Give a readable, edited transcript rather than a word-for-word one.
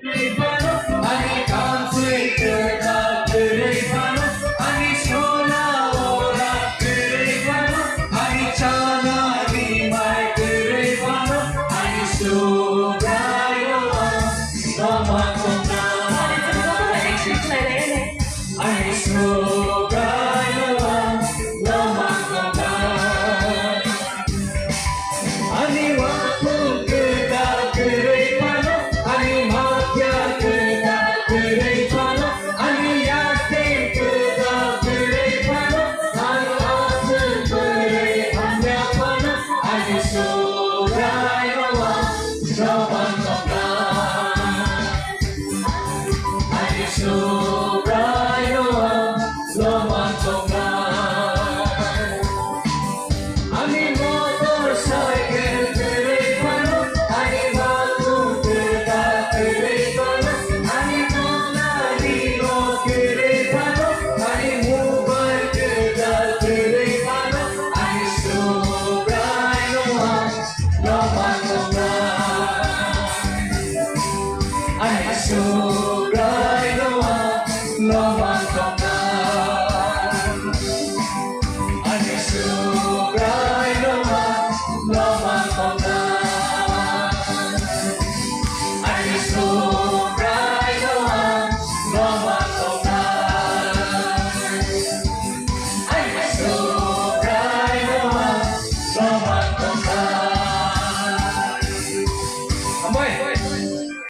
Ani kansi kerja keripano, ani sona ora keripano, ani chana rimai keripano, ani subrayo sama kona, ani subrayo sama kona, ani waktu kerja keripano, ani mafia kerja keripano, ani yakin kerja keripano, ani asal keripano, ani subrayo sama kona, ani subrayo sama kona. Ani motorcycle keripano, ani batu kereta keripano, ani monalino keripano, ani mobile kereta keripano, ani subrayo laman